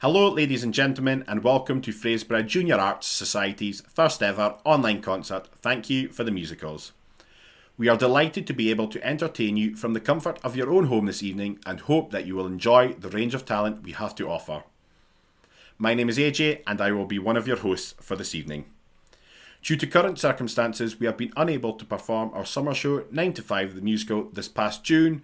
Hello ladies and gentlemen, and welcome to Fraserburgh Junior Arts Society's first ever online concert. Thank you for the musicals. We are delighted to be able to entertain you from the comfort of your own home this evening and hope that you will enjoy the range of talent we have to offer. My name is AJ and I will be one of your hosts for this evening. Due to current circumstances, we have been unable to perform our summer show 9 to 5 the musical this past June.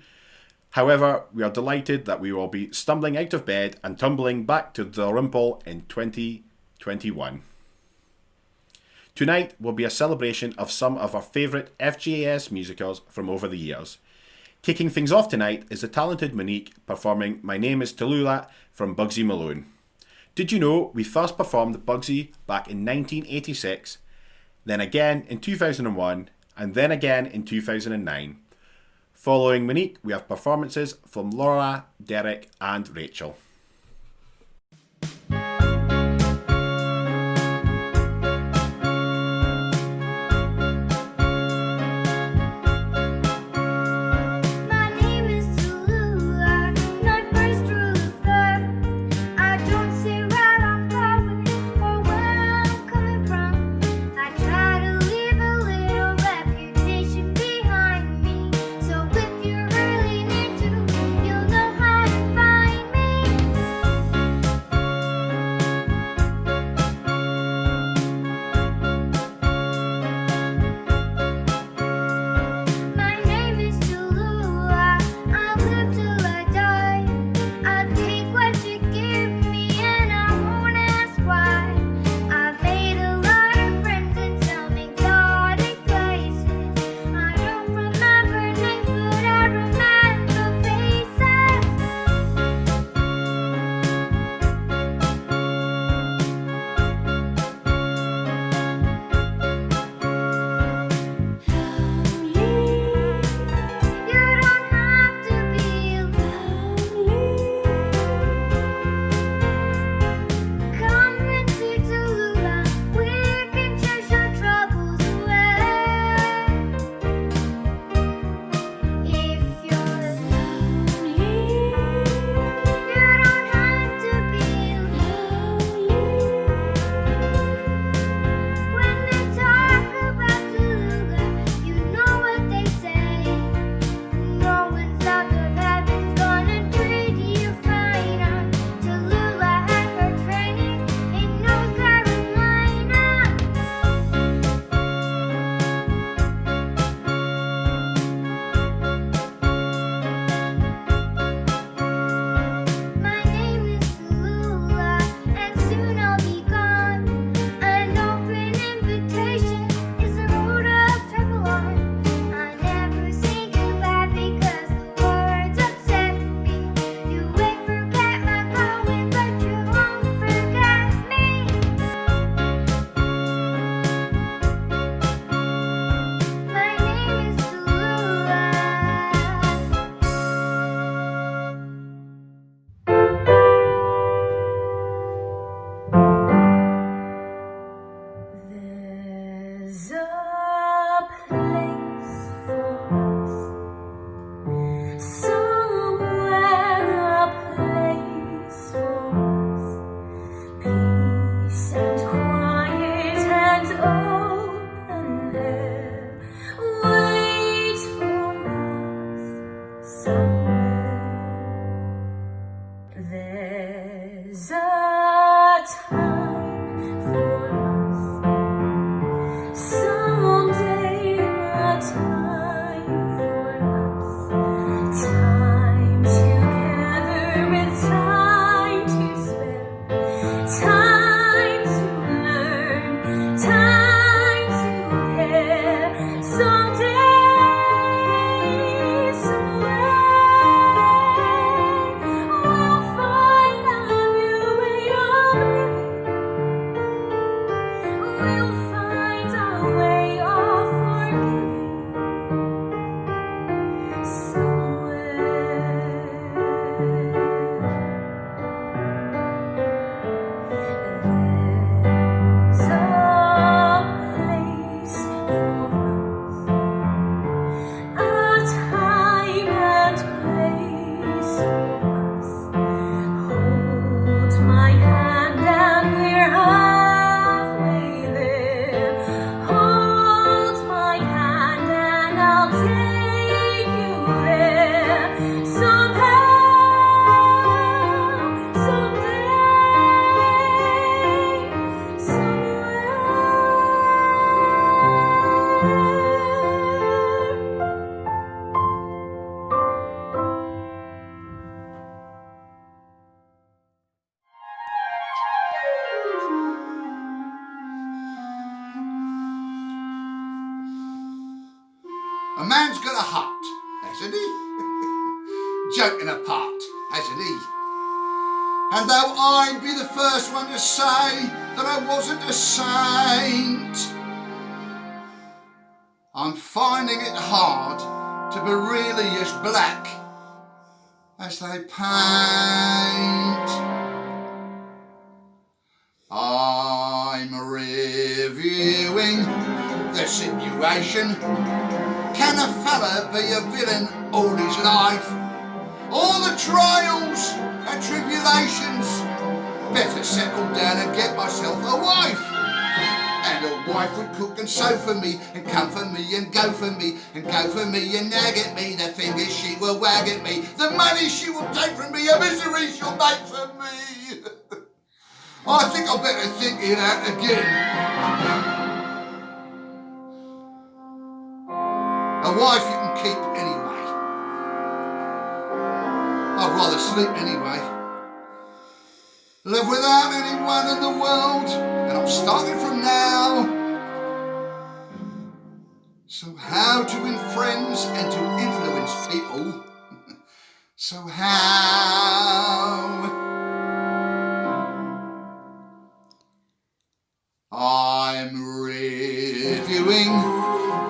However, we are delighted that we will be stumbling out of bed and tumbling back to the Rimple in 2021. Tonight will be a celebration of some of our favourite FJAS musicals from over the years. Kicking things off tonight is the talented Monique performing My Name is Tallulah from Bugsy Malone. Did you know we first performed Bugsy back in 1986, then again in 2001, and then again in 2009. Following Monique, we have performances from Laura, Derek and Rachel. Someday, somewhere. joking apart, hasn't he? And though I'd be the first one to say that I wasn't a saint, I'm finding it hard to be really as black as they paint. I'm reviewing the situation. Can a fella be a villain all his life? All the trials and tribulations, better settle down and get myself a wife. And a wife would cook and sew for me, and come for me, and go for me, and go for me, and nag at me. The fingers she will wag at me, the money she will take from me, a misery she'll make for me. I think I better think it out again. A wife you can keep anyway. I'd rather sleep anyway. Live without anyone in the world, and I'm starting from now. So how to win friends and to influence people? So how? I'm reviewing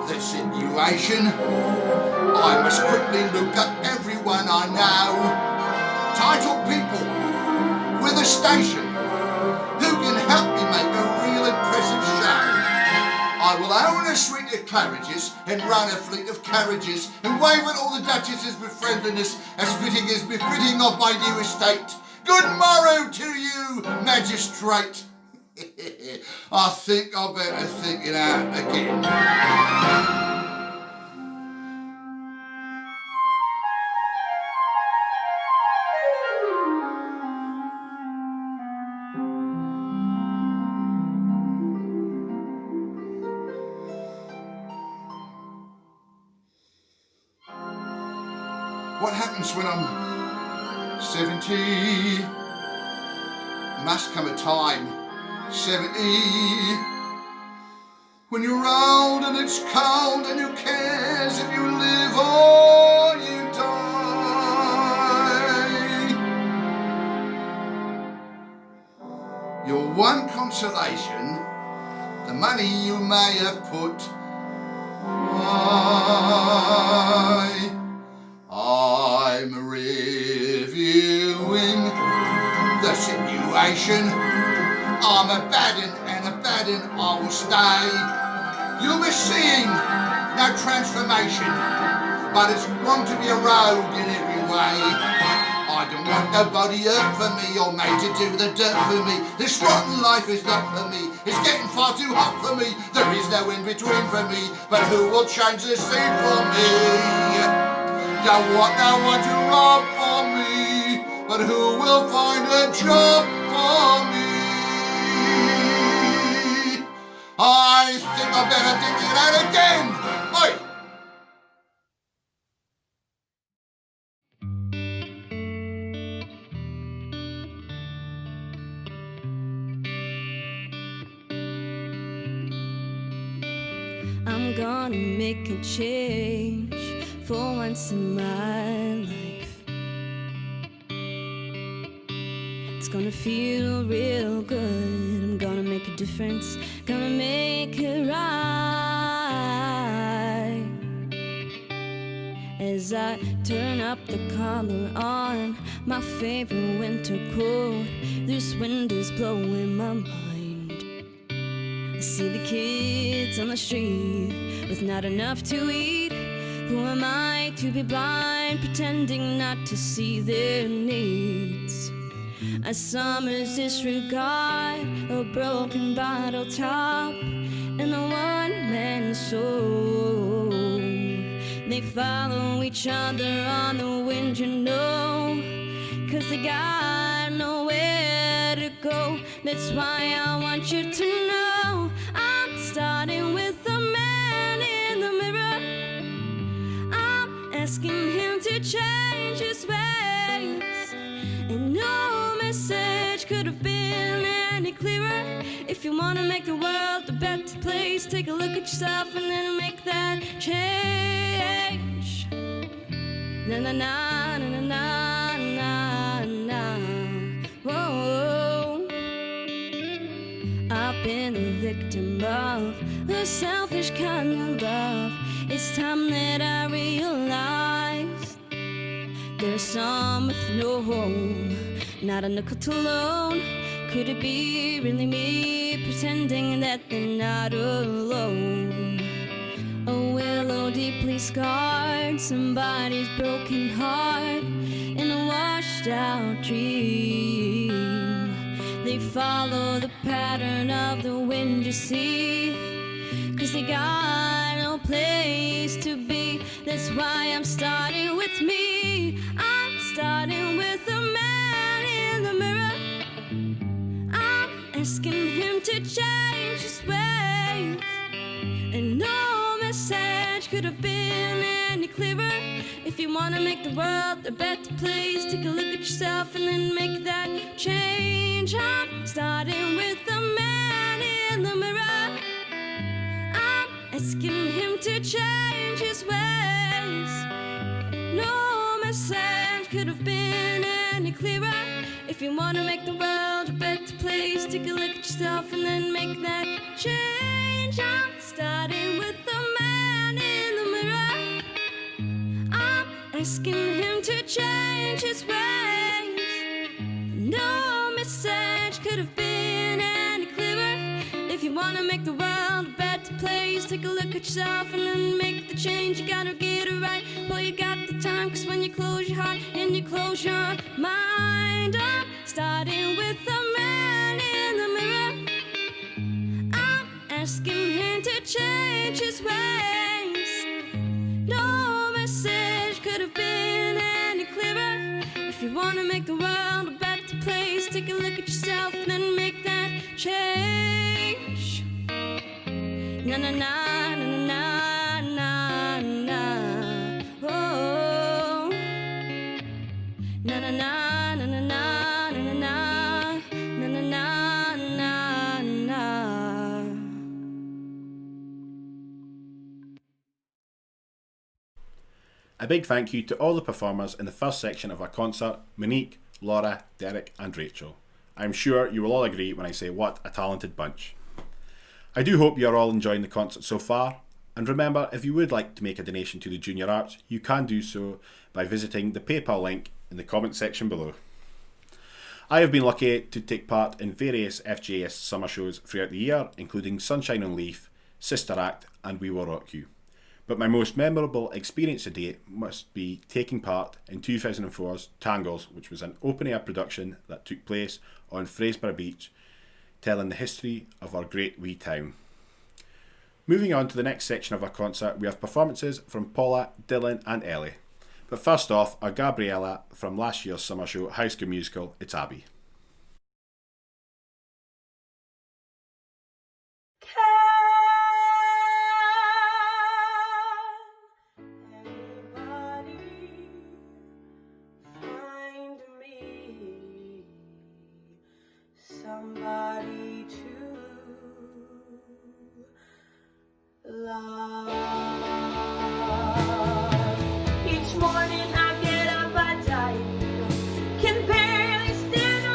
the situation. I must quickly look up everyone I know. Titled people with a station who can help me make a real impressive show. I will own a suite of Claridges and run a fleet of carriages and wave at all the duchesses with friendliness as fitting as befitting of my new estate. Good morrow to you, magistrate. I think I better think it out again. What happens when I'm 70? Must come a time, 70, when you're old and it's cold and who cares if you live or you die. Your one consolation, the money you may have put away. I'm reviewing the situation. I'm a bad un and a bad un I will stay. You'll be seeing no transformation, but it's wrong to be a rogue in every way. I don't want nobody hurt for me or made to do the dirt for me. This rotten life is not for me. It's getting far too hot for me. There is no in between for me, but who will change the scene for me? Don't want no one to rob for me, but who will find a job for me? I think I better think it out again. Oi! I'm gonna make a change for once in my life. It's gonna feel real good. I'm gonna make a difference, gonna make it right. As I turn up the collar on my favorite winter coat, this wind is blowing my mind. I see the kids on the street with not enough to eat. Who am I to be blind, pretending not to see their needs? A summer's disregard, a broken bottle top, and a one-man soul. They follow each other on the wind, you know, 'cause they got nowhere to go. That's why I want you to know I'm starting with the man in the mirror. I'm asking him to change his ways, and no message could have been any clearer. If you want to make the world a better place, take a look at yourself and then make that change. Na na na na na na na. Whoa. I've been a victim of a selfish kind of love. It's time that I realize there's some with no home, not a nickel to loan. Could it be really me pretending that they're not alone? A willow deeply scarred somebody's broken heart in a washed out dream. They follow the pattern of the wind, you see, 'cause they got no place to be. That's why I'm starting with me. I'm starting with the man in the mirror. I'm asking him to change his ways, and no message could have been any clearer. If you wanna make the world a better place, take a look at yourself and then make that change. I'm starting with the man in the mirror. I'm asking him to change his ways. No message could have been any clearer. If you wanna make the world a better place, take a look at yourself and then make that change. I'm starting with the man in the mirror. I'm asking him to change his ways. No message could have been any clearer. If you wanna make the world a better place, take a look at yourself and then make the change. You gotta get it right while you got the time, 'cause when you close your heart and you close your mind, I'm starting with the man in the mirror. I'm asking him to change his ways. No message could have been any clearer. If you wanna make the world a better place, take a look at yourself and then make that change. Na na na na na na na. Oh. Na na na na na na na na na na na na. A big thank you to all the performers in the first section of our concert: Monique, Laura, Derek and Rachel. I'm sure you will all agree when I say what a talented bunch. I do hope you are all enjoying the concert so far, and remember, if you would like to make a donation to the Junior Arts, you can do so by visiting the PayPal link in the comment section below. I have been lucky to take part in various FJAS summer shows throughout the year, including Sunshine on Leaf, Sister Act and We Will Rock You. But my most memorable experience to date must be taking part in 2004's Tangles, which was an open-air production that took place on Fraserburgh Beach, telling the history of our great wee town. Moving on to the next section of our concert, we have performances from Paula, Dylan and Ellie. But first off, our Gabriella from last year's summer show, High School Musical, it's Abby. Somebody to love. Each morning I get up, I die, can barely stand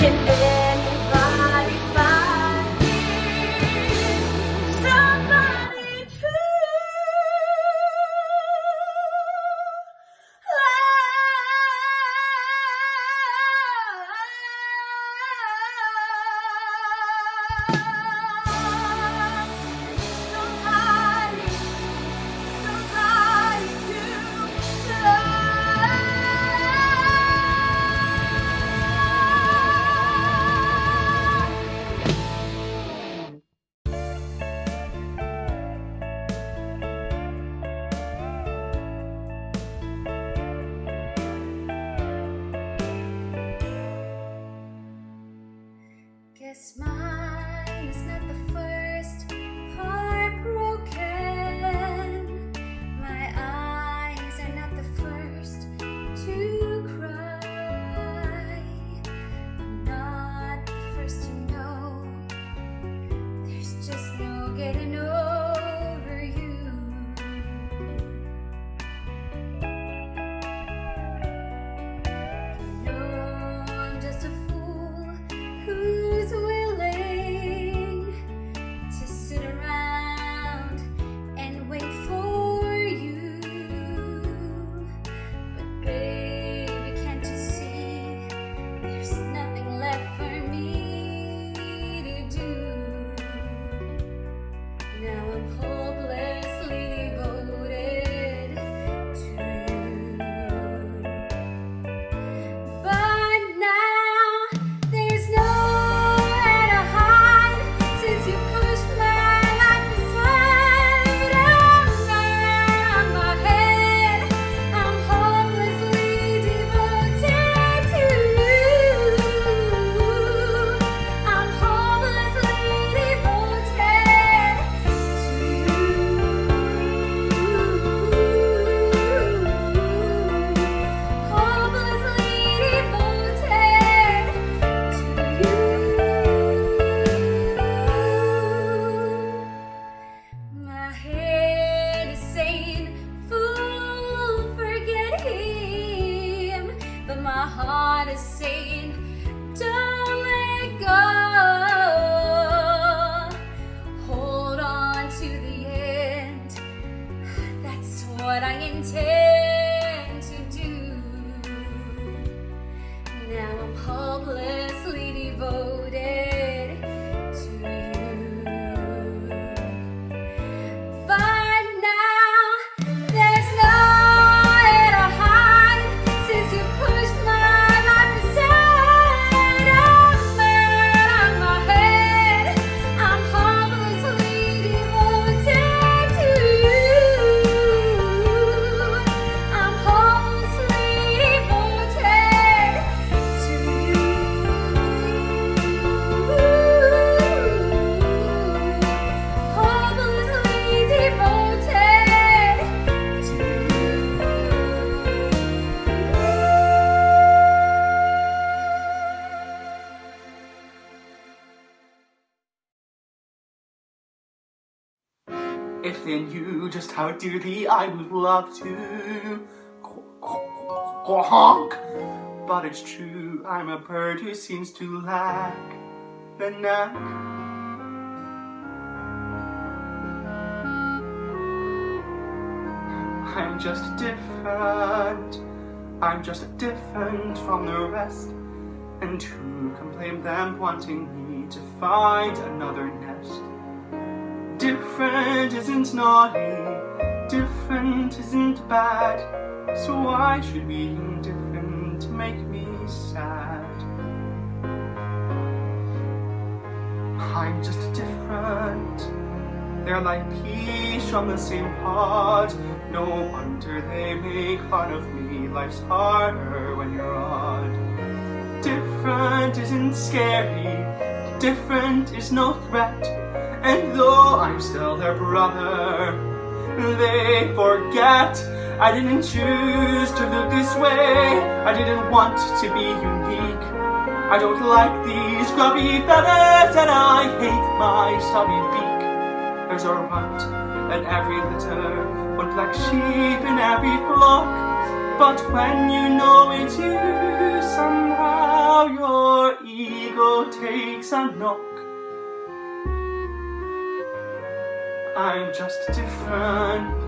Can anybody find me somebody true? Guess mine is not the first heartbroken. My eyes are not the first to cry. I'm not the first to know. There's just no getting over you. No, I'm just a fool who's willing to sit around and wait for you. But baby, can't you see there's nothing left for me to do? Now I'm hopelessly devoted to you. But now there's nowhere to hide since you pushed my life aside. I'm mad on my head. I'm hopelessly devoted to you. I'm hopelessly devoted to My head is saying, fool, forget him. But my heart is saying, don't let go. Hold on to the end. That's what I intend to do. Now I'm hopelessly devoted to you. But now there's nowhere to hide since you pushed my life aside. I'm mad on my head. I'm hopelessly devoted to you. I'm hopelessly devoted to you. Hopelessly devoted to If they knew just how dearly I would love to honk, but it's true, I'm a bird who seems to lack the knack. I'm just different. I'm just different from the rest. And who can blame them wanting me to find another nest? Different isn't naughty, different isn't bad. So why should being different make me sad? I'm just different. They're like peas from the same pod. No wonder they make fun of me. Life's harder when you're odd. Different isn't scary, different is no threat. And though I'm still their brother, they forget I didn't choose to look this way. I didn't want to be unique. I don't like these grubby feathers and I hate my stubby beak. There's a runt in every litter, one black sheep in every flock. But when you know it's you, somehow your ego takes a knock. I'm just different,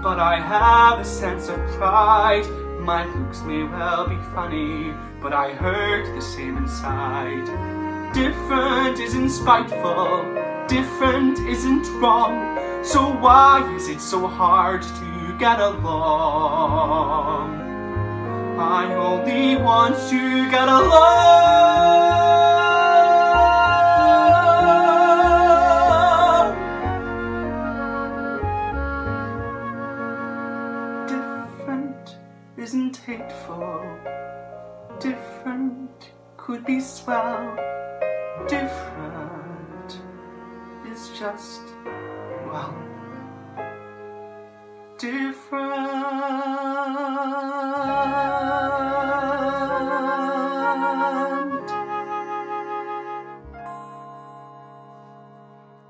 but I have a sense of pride. My looks may well be funny, but I hurt the same inside. Different isn't spiteful, different isn't wrong. So why is it so hard to get along? I only want to get along. Different isn't hateful, different could be swell. Different is just, well, different.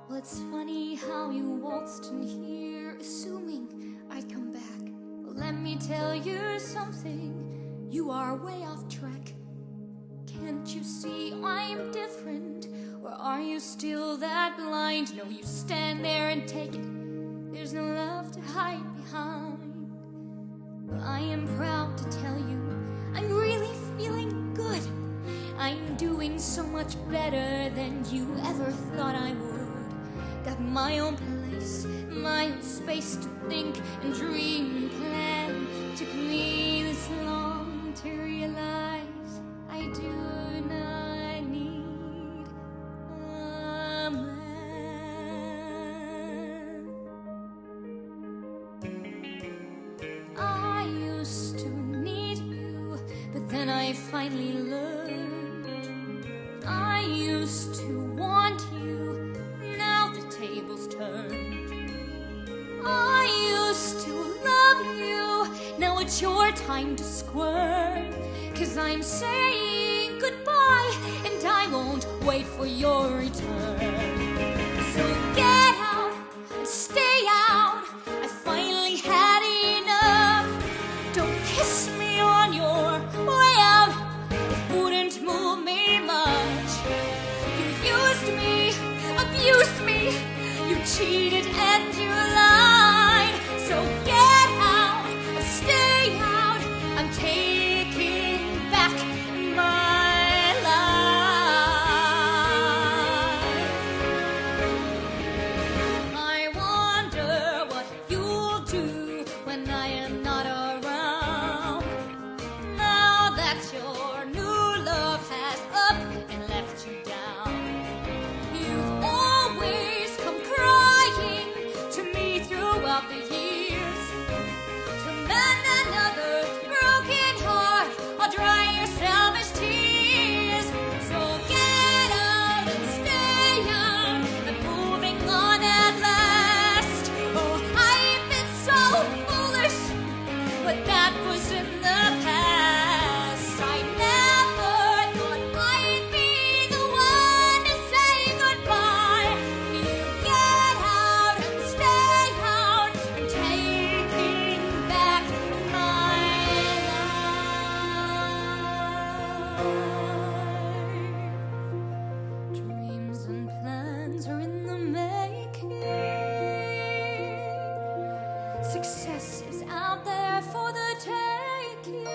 Well, it's funny how you waltzed in here, assuming I'd come back. Well, let me tell you something, you are way off track. Can't you see I'm different? Or are you still that blind? No, you stand there and take it. There's no love to hide behind. Well, I am proud to tell you I'm really feeling good. I'm doing so much better than you ever thought I would. Got my own place, my own space to think and dream and plan. Took me this long to realize I do not need a man. I used to need you, but then I finally learned. I used to want you, now the tables turned. I used to love you, now it's your time to squirm. 'Cause I'm saying goodbye, and I won't wait for your return. So get out and stay out, I finally had enough. Don't kiss me on your way out, it wouldn't move me much. You used me, abused me, you cheated and you lied. So get out and stay out, I'm taking back my life. I wonder what you'll do when I am not around. Now that your new love has up and left you down. You've always come crying to me throughout the years. To mend another broken heart or dry your selfish tears. So get out and stay out, I'm moving on at last. Oh, I've been so foolish, but that was in the past. I never thought I'd be the one to say goodbye. You get out and stay out, I'm taking back my life. Dreams and plans are in the making. Success is out there for the taking.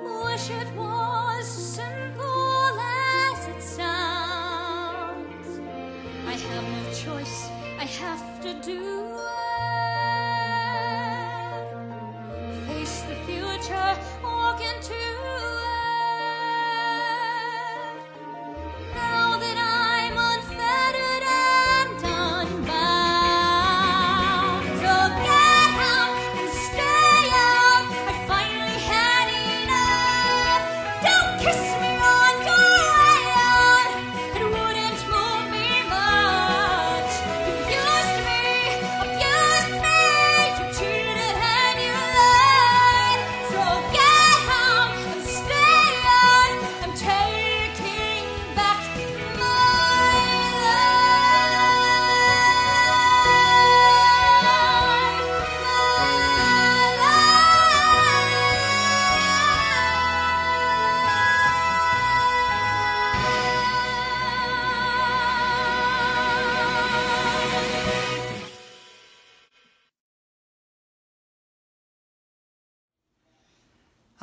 Wish it was as simple as it sounds. I have no choice, I have to do it. Face the future, walk into it. Now that I'm unfettered and unbound. So get out and stay out, I finally had enough. Don't kiss me on your way out, it wouldn't move me much. You used me, abused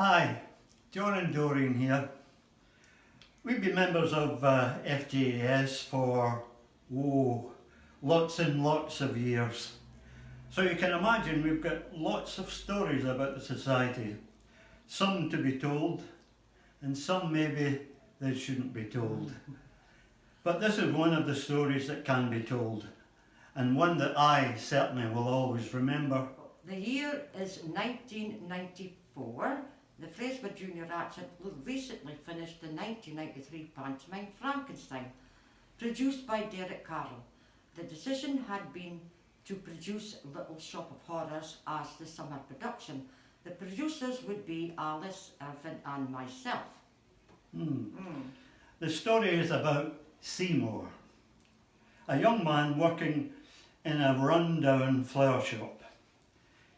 Hi, John and Doreen here. We've been members of FJAS for, lots and lots of years. So you can imagine we've got lots of stories about the society. Some to be told, and some maybe they shouldn't be told. But this is one of the stories that can be told, and one that I certainly will always remember. The year is 1994. The Fraserburgh Junior Arts had recently finished the 1993 pantomime Frankenstein, produced by Derek Carroll. The decision had been to produce Little Shop of Horrors as the summer production. The producers would be Alice, Irvin and myself. The story is about Seymour, a young man working in a run-down flower shop.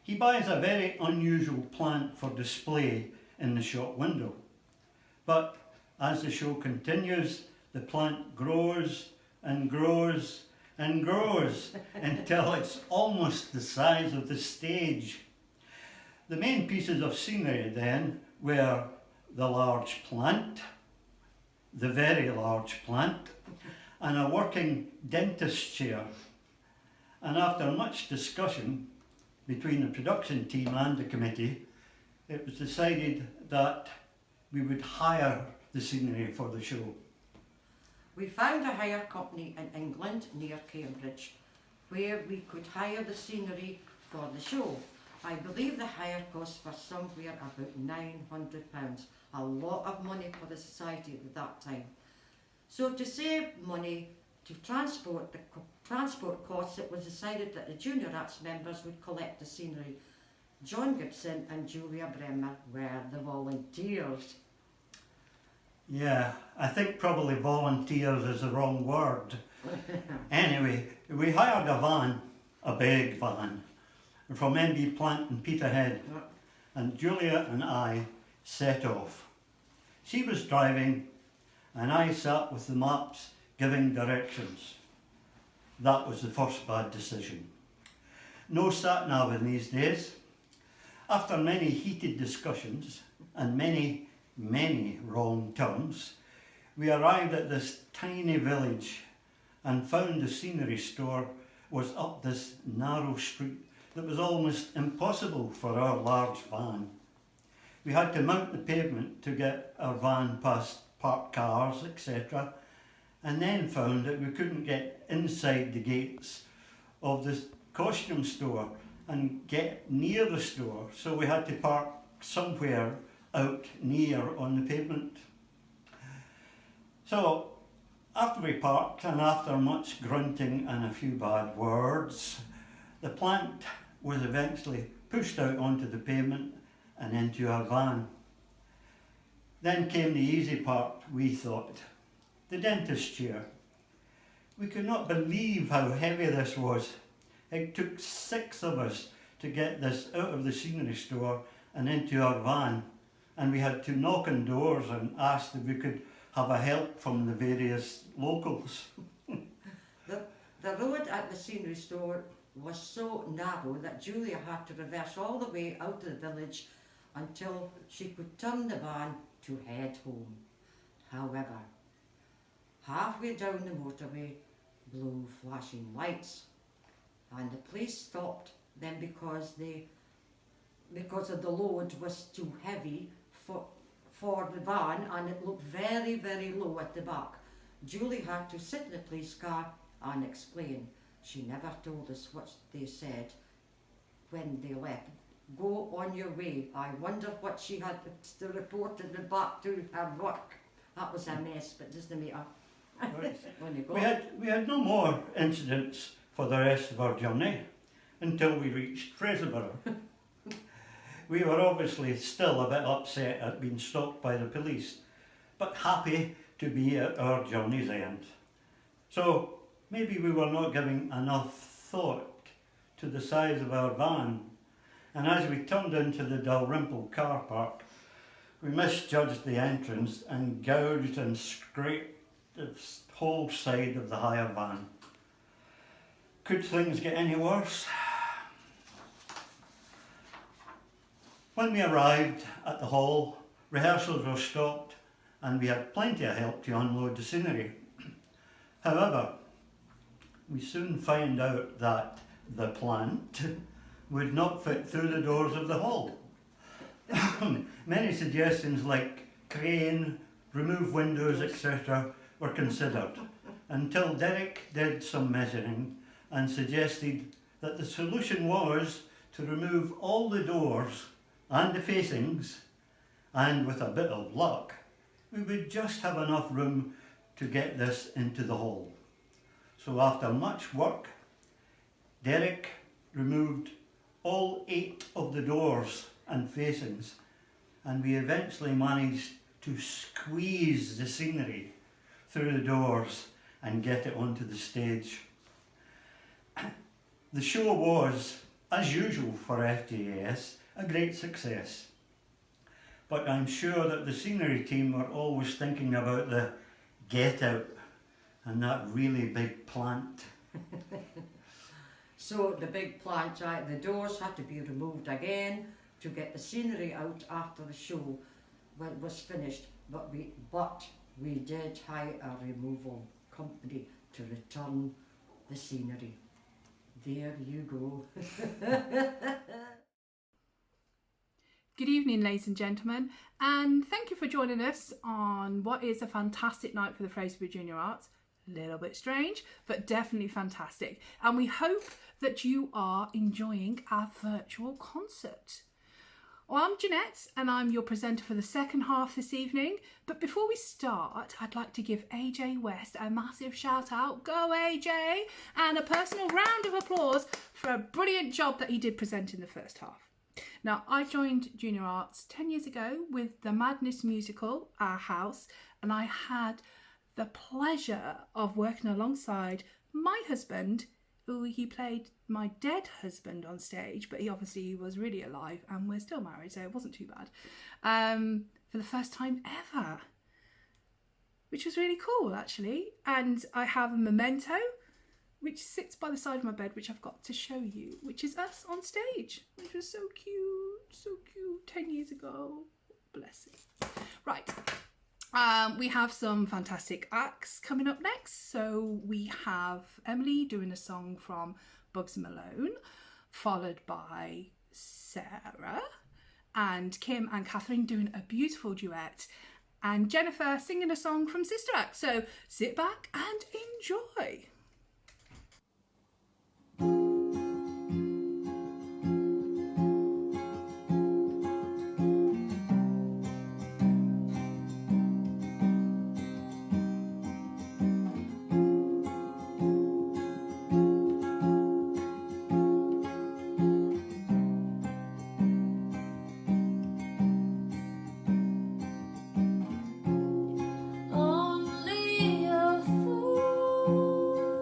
He buys a very unusual plant for display in the shop window. But as the show continues, the plant grows and grows and grows until it's almost the size of the stage. The main pieces of scenery then were the large plant, the very large plant, and a working dentist chair. And after much discussion between the production team and the committee, it was decided that we would hire the scenery for the show. We found a hire company in England near Cambridge where we could hire the scenery for the show. I believe the hire costs were somewhere about £900, a lot of money for the society at that time. So to save money to transport costs, it was decided that the Junior Arts members would collect the scenery. John Gibson and Julia Bremer were the volunteers. Yeah, I think probably volunteers is the wrong word. Anyway, we hired a van, a big van, from MB Plant in Peterhead, and Julia and I set off. She was driving and I sat with the maps giving directions. That was the first bad decision. No sat-nav in these days. After many heated discussions and many wrong turns, we arrived at this tiny village and found the scenery store was up this narrow street that was almost impossible for our large van. We had to mount the pavement to get our van past parked cars, etc., and then found that we couldn't get inside the gates of the costume store and get near the store, so we had to park somewhere out near on the pavement. So after we parked and after much grunting and a few bad words, the plant was eventually pushed out onto the pavement and into our van. Then came the easy part, we thought, the dentist chair. We could not believe how heavy this was. It took 6 of us to get this out of the scenery store and into our van, and we had to knock on doors and ask if we could have a help from the various locals. The road at the scenery store was so narrow that Julia had to reverse all the way out of the village until she could turn the van to head home. However, halfway down the motorway blew flashing lights, and the police stopped them because of the load was too heavy for the van, and it looked very, very low at the back. Julie had to sit in the police car and explain. She never told us what they said when they left. Go on your way. I wonder what she had to report in the back to her work. That was a mess, but doesn't matter. When you go. We had no more incidents for the rest of our journey until we reached Fraserburgh. We were obviously still a bit upset at being stopped by the police, but happy to be at our journey's end. So maybe we were not giving enough thought to the size of our van, and as we turned into the Dalrymple car park, we misjudged the entrance and gouged and scraped the whole side of the hire van. Could things get any worse? When we arrived at the hall, rehearsals were stopped and we had plenty of help to unload the scenery. However, we soon found out that the plant would not fit through the doors of the hall. Many suggestions like crane, remove windows, etc. were considered until Derek did some measuring and suggested that the solution was to remove all the doors and the facings, and with a bit of luck, we would just have enough room to get this into the hall. So after much work, Derek removed all 8 of the doors and facings, and we eventually managed to squeeze the scenery through the doors and get it onto the stage. The show was, as usual for FJAS, a great success. But I'm sure that the scenery team were always thinking about the get out and that really big plant. So the big plant, right, the doors had to be removed again to get the scenery out after the show was finished. But we did hire a removal company to return the scenery. There you go. Good evening, ladies and gentlemen, and thank you for joining us on what is a fantastic night for the Fraserburgh Junior Arts. A little bit strange, but definitely fantastic. And we hope that you are enjoying our virtual concert. Well, I'm Jeanette, and I'm your presenter for the second half this evening. But before we start, I'd like to give AJ West a massive shout out. Go AJ! And a personal round of applause for a brilliant job that he did present in the first half. Now, I joined Junior Arts 10 years ago with the Madness musical, Our House, and I had the pleasure of working alongside my husband, who he played my dead husband on stage, but he obviously was really alive and we're still married, so it wasn't too bad, for the first time ever, which was really cool actually. And I have a memento which sits by the side of my bed, which I've got to show you, which is us on stage, which was so cute, 10 years ago. Bless it. Right, we have some fantastic acts coming up next. So we have Emily doing a song from Bugs Malone, followed by Sarah and Kim and Catherine doing a beautiful duet, and Jennifer singing a song from Sister Act. So sit back and enjoy. Only a fool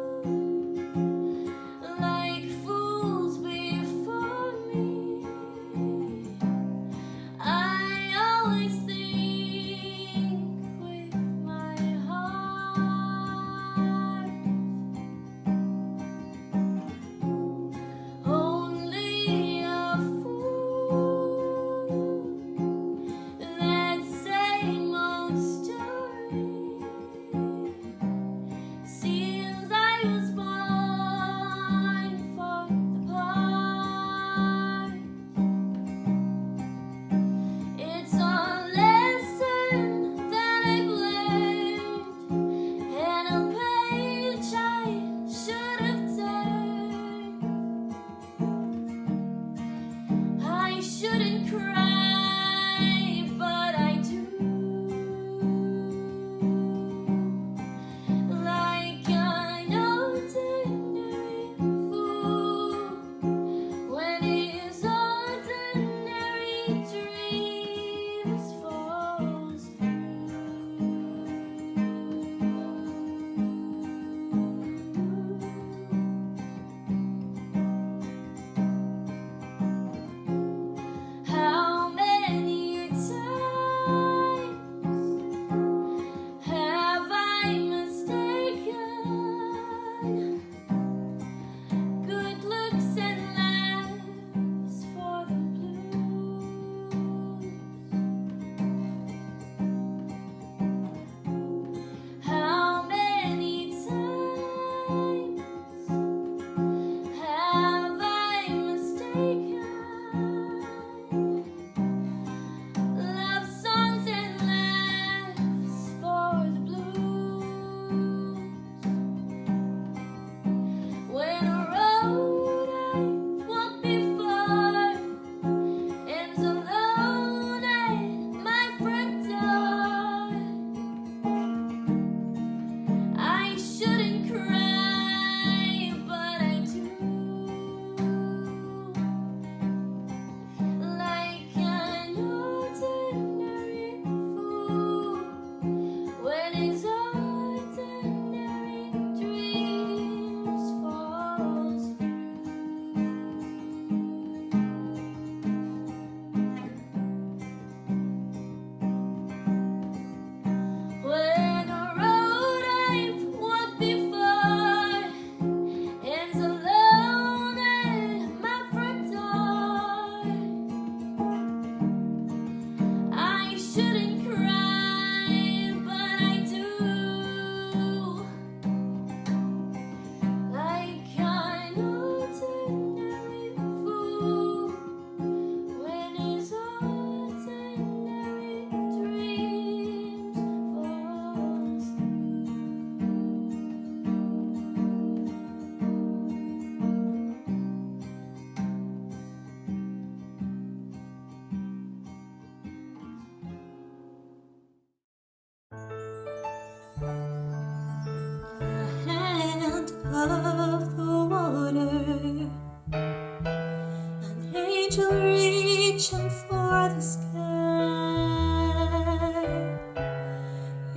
angel reaching for the sky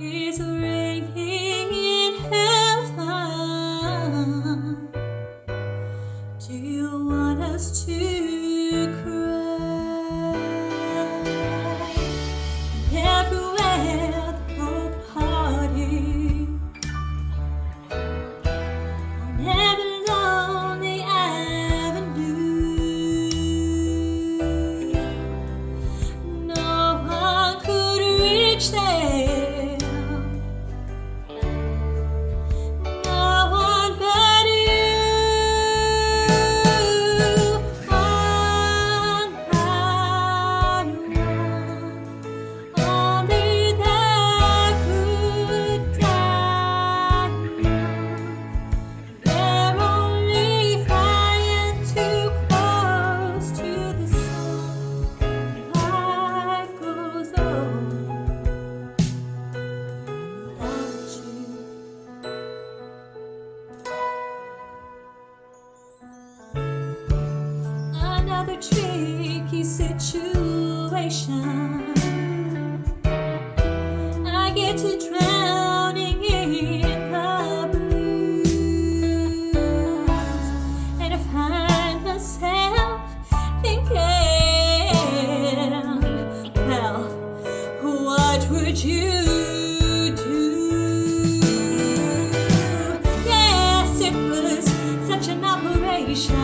is ringing in heaven. Do you want us to cry? Everywhere the broken-hearted, on every lonely avenue, no one could reach them, no one but you. One by one, only that could die. They're only flying too close to the sun. Life goes on without you. Another tricky situation. I get to drowning in the blues, and I find myself thinking, well, what would you do? Yes, it was such an operation,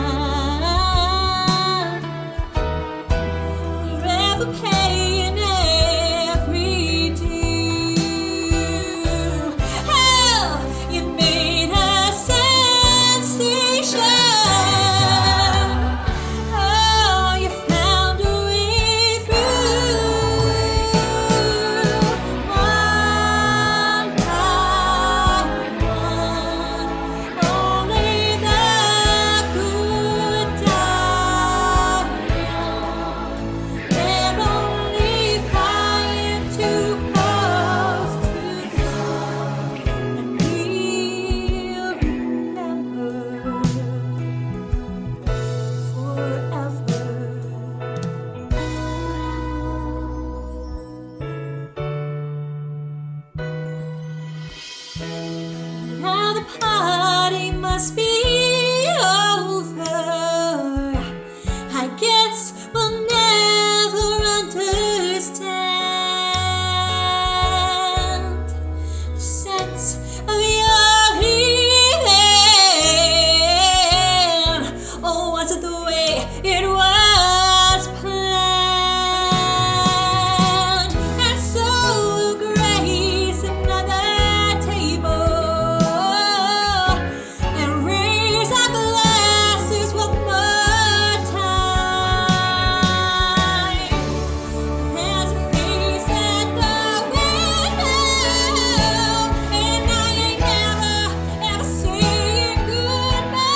forever paying every due. Hell, you made a sensation. Oh, you found a way through. One by one, only that could die. They're only flying too close to the sun, and we'll remember forever. Now the party must be over. I guess we'll never understand the sense of your leaving. Oh, was it the way it was planned? And so we'll grace another table and raise our glasses one more time. There's a face at the window, and I ain't ever saying goodbye.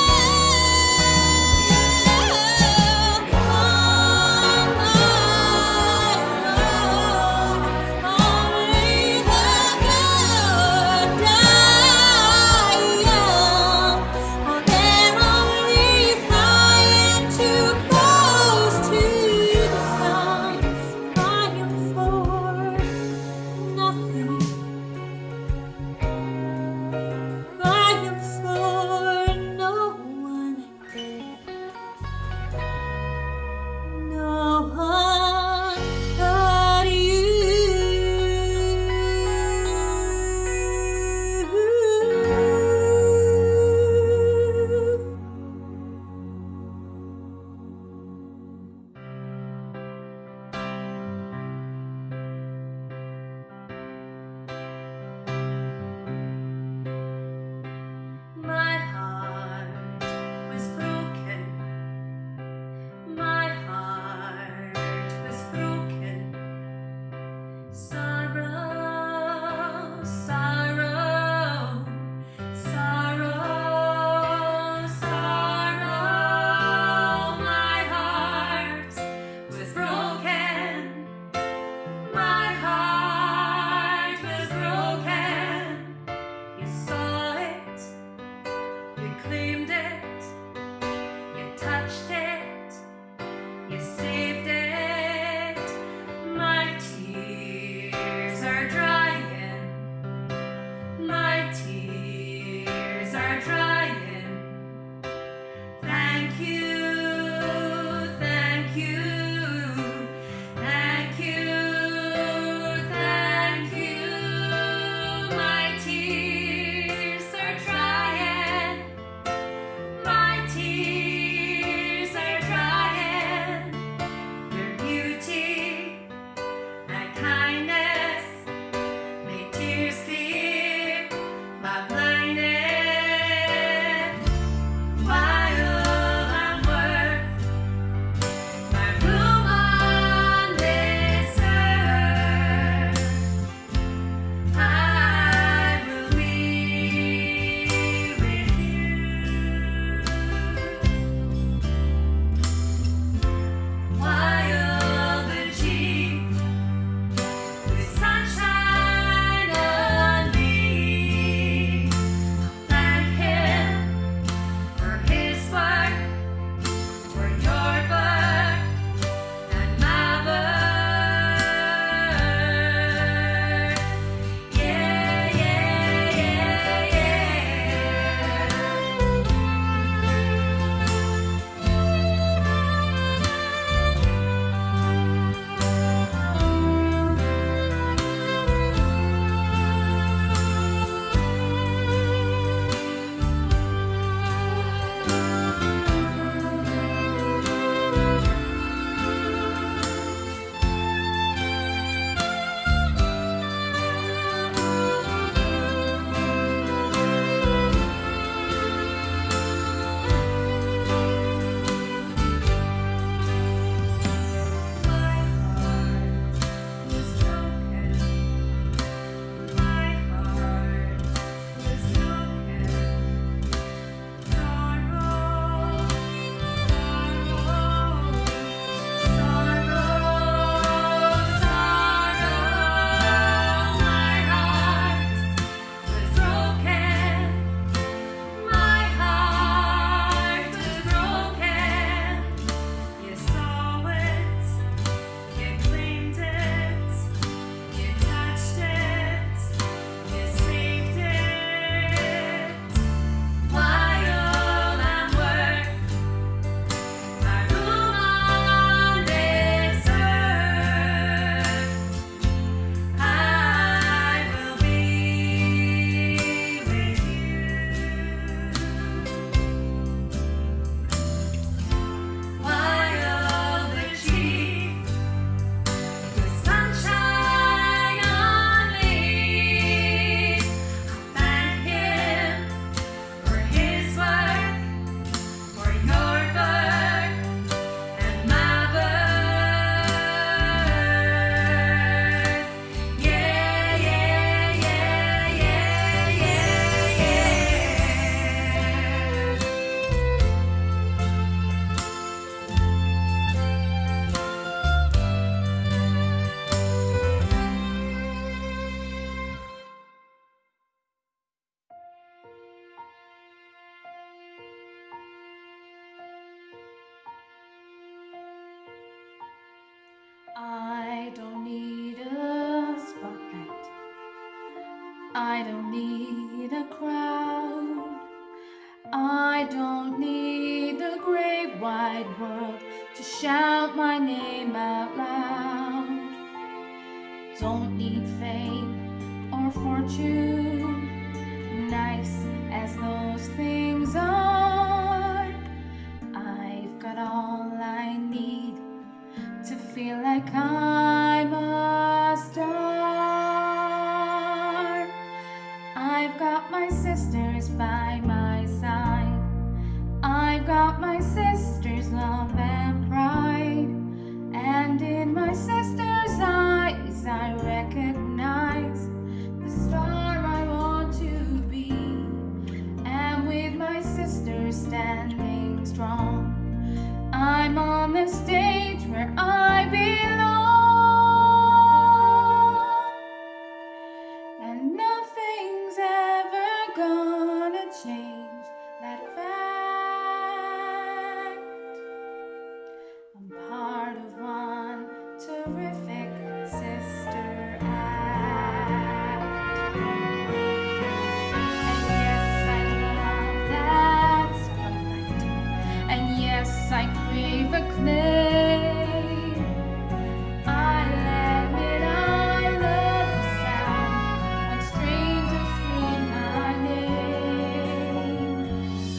I don't need a crowd. I don't need the great wide world to shout my name out loud. Don't need fame or fortune, nice as those things are. I've got all I need to feel like I'm a star. I've got my sisters by my side. I've got my sister's love and pride. And in my sister's eyes I recognize the star I want to be. And with my sister standing strong, I'm on the stage where I belong. And nothing's ever gonna change that fact. I'm part of one terrific sister act. And yes, I love that spotlight. And yes, I crave acclaim. I'll admit I love the sound when strangers scream my name.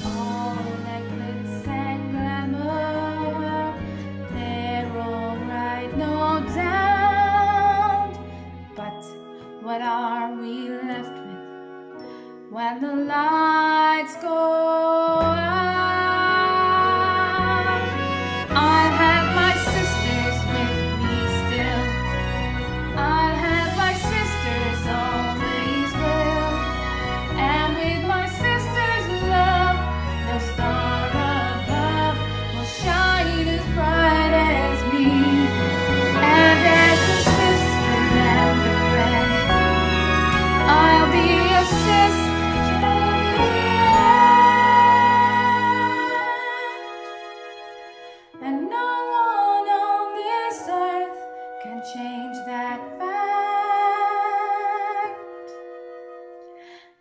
All that glitz and glamour, they're all right, no doubt. But what are we left with when the lights go out? I'll have my sisters with me still. I'll have my sisters always will. And with my sisters' love, no star above will shine as bright as me. And as a sister and a friend, I'll be a sister to the end. And no one on this earth can change that fact.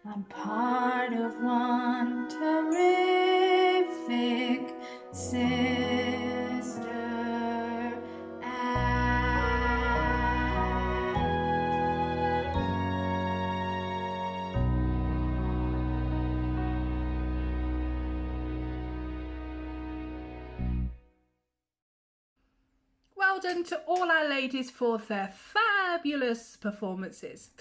I'm part of one terrific sister act. Well done to all our ladies for their fabulous performances.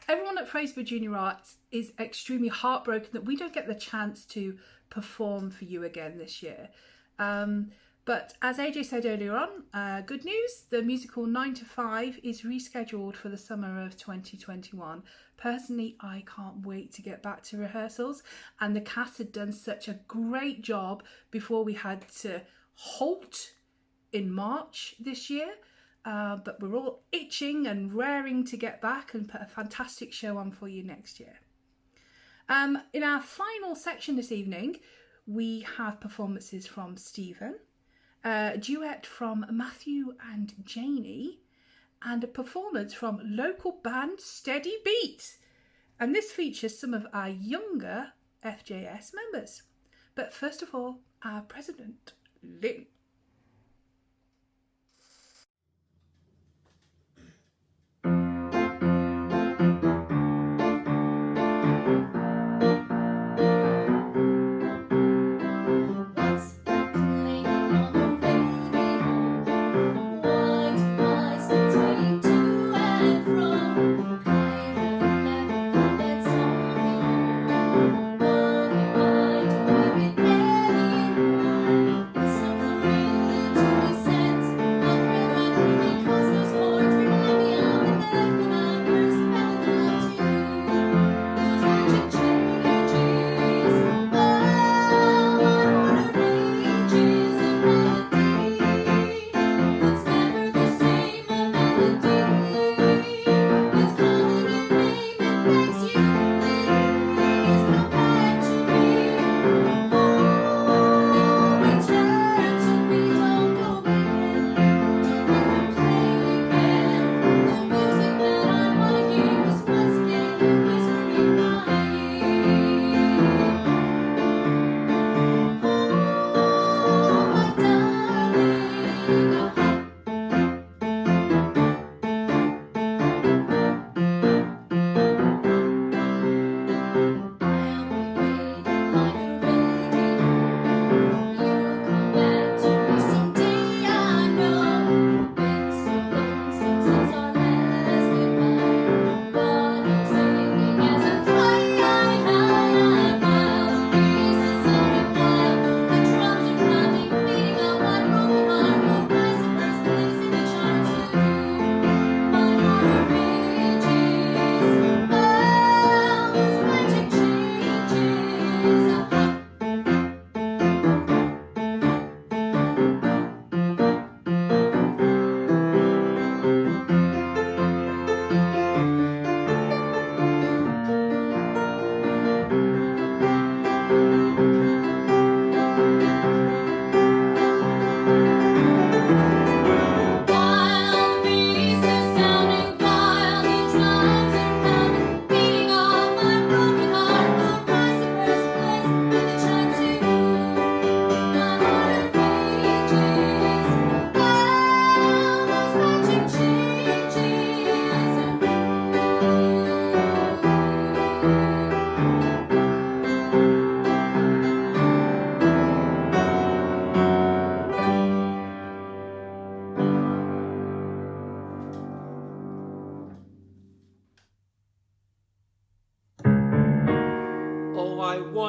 Everyone at Fraserburgh Junior Arts is extremely heartbroken that we don't get the chance to perform for you again this year. But as AJ said earlier on, good news, the musical 9 to 5 is rescheduled for the summer of 2021. Personally, I can't wait to get back to rehearsals, and the cast had done such a great job before we had to halt in March this year. But we're all itching and raring to get back and put a fantastic show on for you next year. In our final section this evening, we have performances from Stephen, a duet from Matthew and Janie, and a performance from local band Steady Beat. And this features some of our younger FJAS members. But first of all, our president, Lynn. Something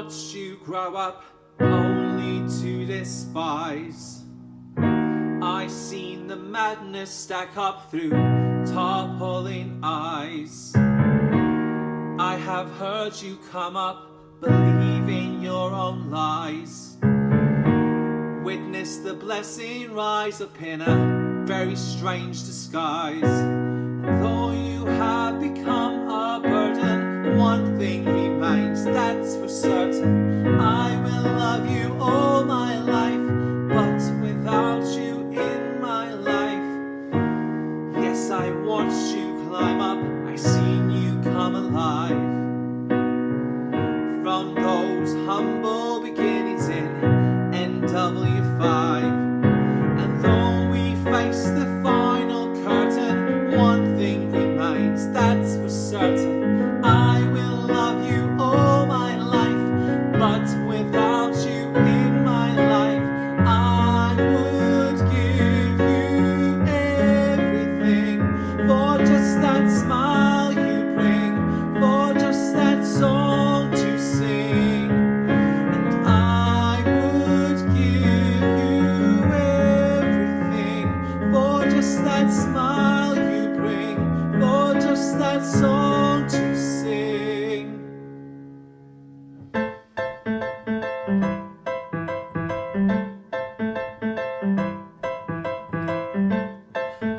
watched you grow up only to despise. I seen the madness stack up through toppling eyes. I have heard you come up believing your own lies. Witness the blessing rise up in a very strange disguise. And though you have become a burden, one thing remains, that's for certain. I will love you all my life, but without you in my life. Yes, I watched you climb up, I seen you come alive. From those humble beginnings in NW5, and though we face the final curtain, one thing remains, that's for certain. I will love you all my life, but without you in my life, I would give you everything for just that smile you bring, for just that song to sing. And I would give you everything for just that smile you bring, for just that song to sing.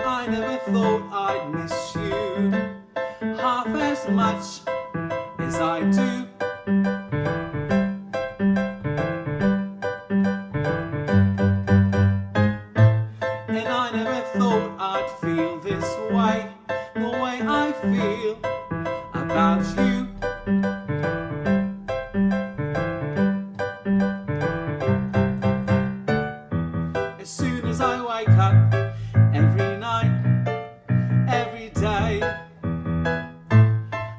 I never thought I'd miss you half as much as I do. And I never thought I'd feel this way, the way I feel about you. As soon as I wake up, every night, every day,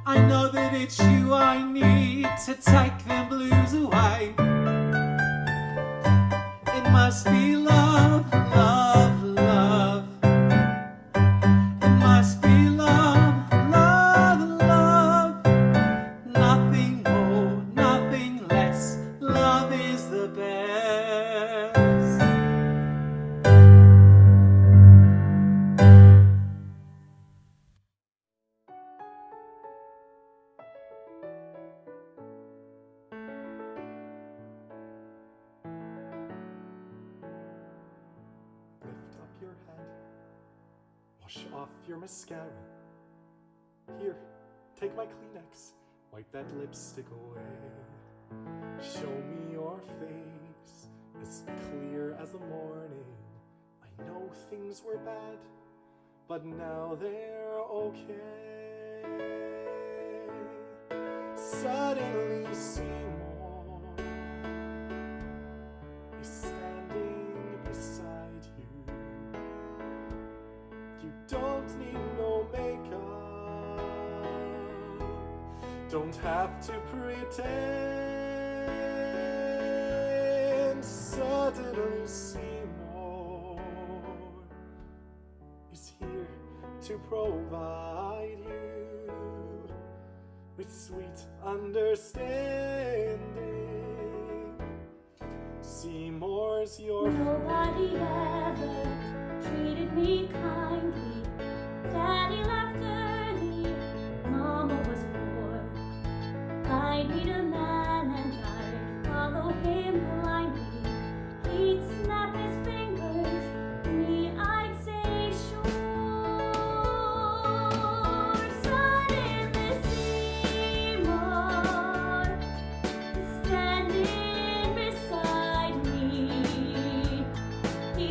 I know that it's you I need to take them blues away. It must be love, love, love. It must be love, love, love. Nothing more, nothing less. Love is the best. Lift up your head, wash off your mascara. Here, take my Kleenex, wipe that lipstick away. Show me your face, as clear as the morning. I know things were bad, but now they're okay. Suddenly Seymour is standing beside you. You don't need no makeup, don't have to pretend. Suddenly Seymour is here to provide you with sweet understanding. Seymour's your Nobody ever treated me kindly. Daddy left early, Mama was poor. I need a man and I'd follow him blindly. He'd snap his fingers, me I'd say sure. Suddenly Seymour is standing beside me. He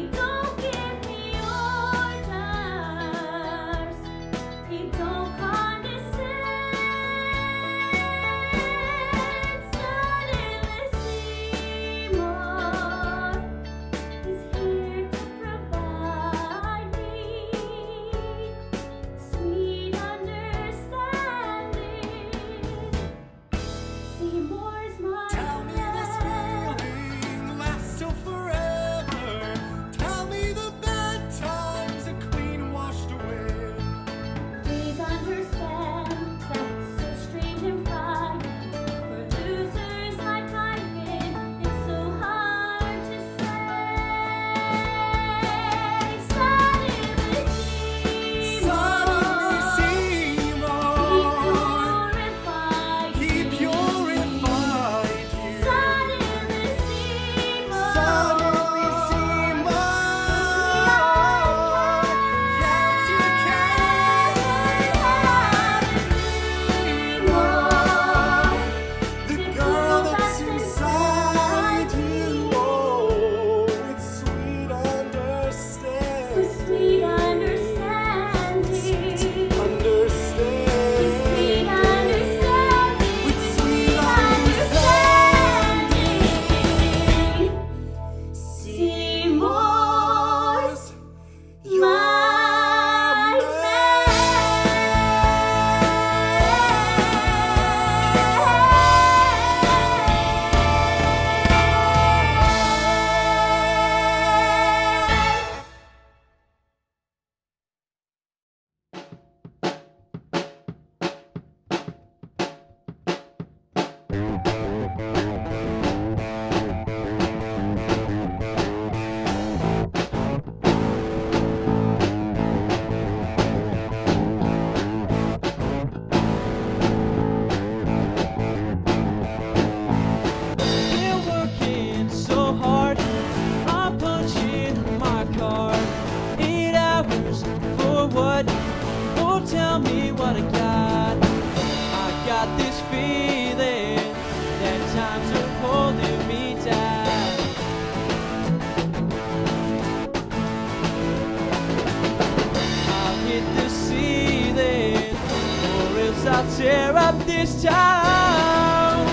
I'll tear up this town.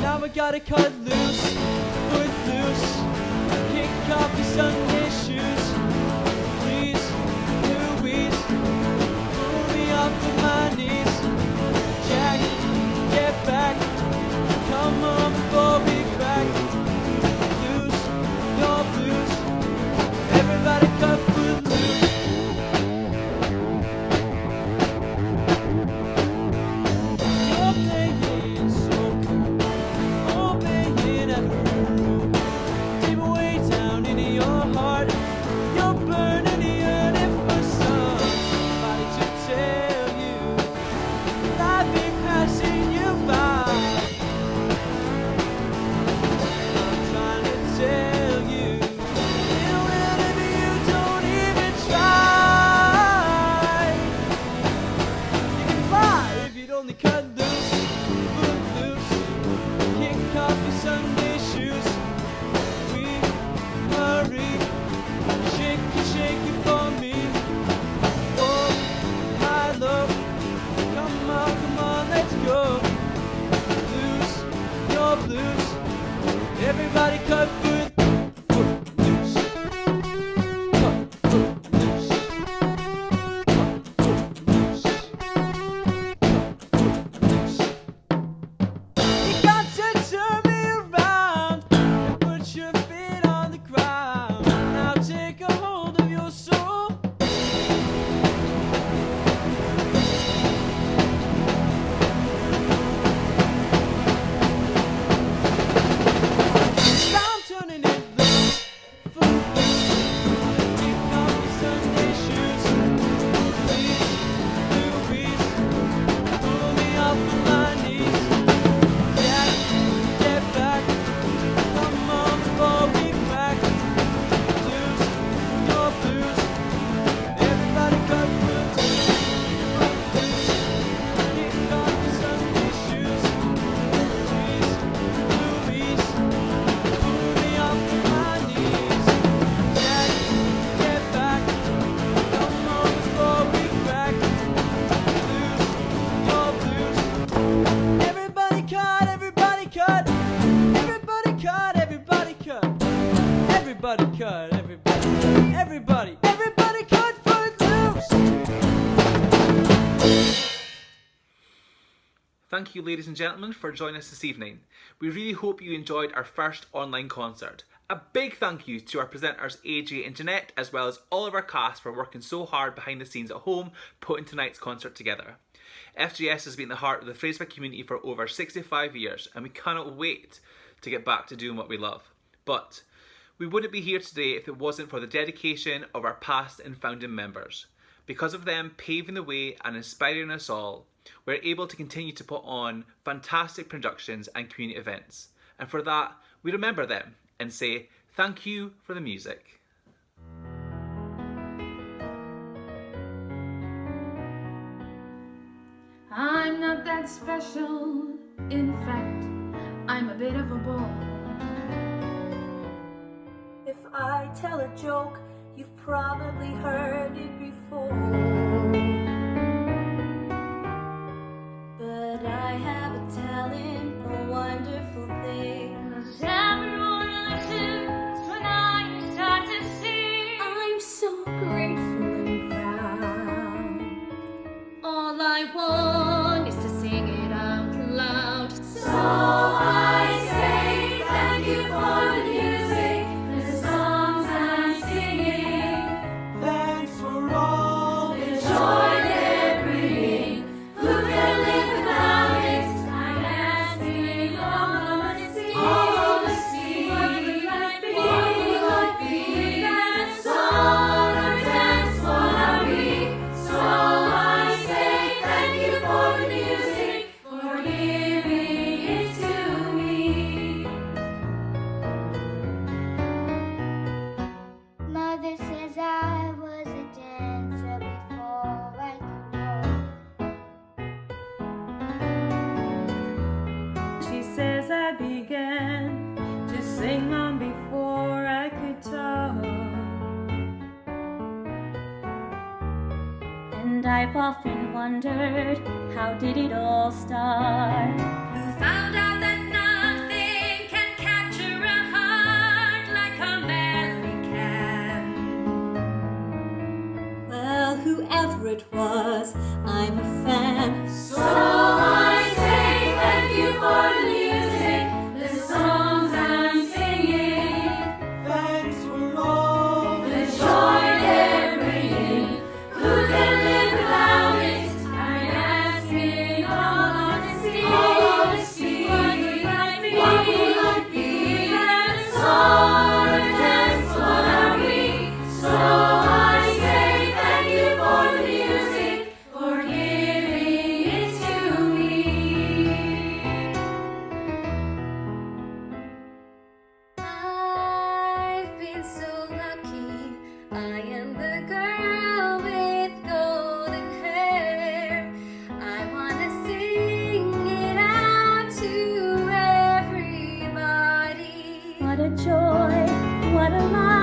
Now I gotta cut loose, foot loose, kick off your Sunday shoes. Please, Louise, pull me up to my knees. Jack, get back, come on before we crack. Lose your blues, everybody cut foot loose. You're playing so cool, obeying at home. Deep way down into your heart, you're burning the earth for somebody to tell you life ain't passing you by. I'm trying to tell you, it'll end if you don't even try. You can fly if you'd only cut loose, foot loose, kick off your Sunday shoes. We hurry, shake it for me. Oh, my love, come on, let's go. Lose your blues, everybody cut foot loose. Cut foot loose. You got to turn me around and put your feet on the ground. Now take a hold of your soul. Now I'm turning it loose, foot loose. Kick off your Sunday shoes. Please, Louise, pull me off of my knees. Jack, get back, come on before we crack. Lose your blues, everybody cut foot loose. Kick off your Sunday shoes. Please, Louise, pull me off of my knees. Jack, get back, come on before we crack. Lose your blues. Everybody cut, everybody cut, everybody cut, everybody cut, everybody cut, everybody cut foot loose. Thank you, ladies and gentlemen, for joining us this evening. We really hope you enjoyed our first online concert. A big thank you to our presenters AJ and Jeanette, as well as all of our cast for working so hard behind the scenes at home putting tonight's concert together. FJAS has been the heart of the Fraserburgh community for over 65 years, and we cannot wait to get back to doing what we love. But we wouldn't be here today if it wasn't for the dedication of our past and founding members. Because of them paving the way and inspiring us all, we're able to continue to put on fantastic productions and community events. And for that, we remember them and say thank you for the music. I'm not that special, in fact, I'm a bit of a bore. If I tell a joke, you've probably heard it before. But I have a talent, a wonderful thing. 'Cause everyone listens when I start to sing. I'm so grateful and proud. All I want is to sing it out loud. So I say thank you for the music, the songs I'm singing, Thanks for all the joy they're bringing. Who can live without it? I'm asking all the sea. I've often wondered, how did it all start? Who found out that nothing can capture a heart like a melody can? Well, whoever it was, I'm a fan. So I say thank you for the music, the songs I'm singing. Thanks for all The joy they're bringing, who can live without it? I'm asking all honesty. What would life be? And song and dance, what are we? So I say thank you for the music, for giving it to me. I've been so lucky. I am the girl with golden hair. I wanna sing it out to everybody. What a joy, what a life.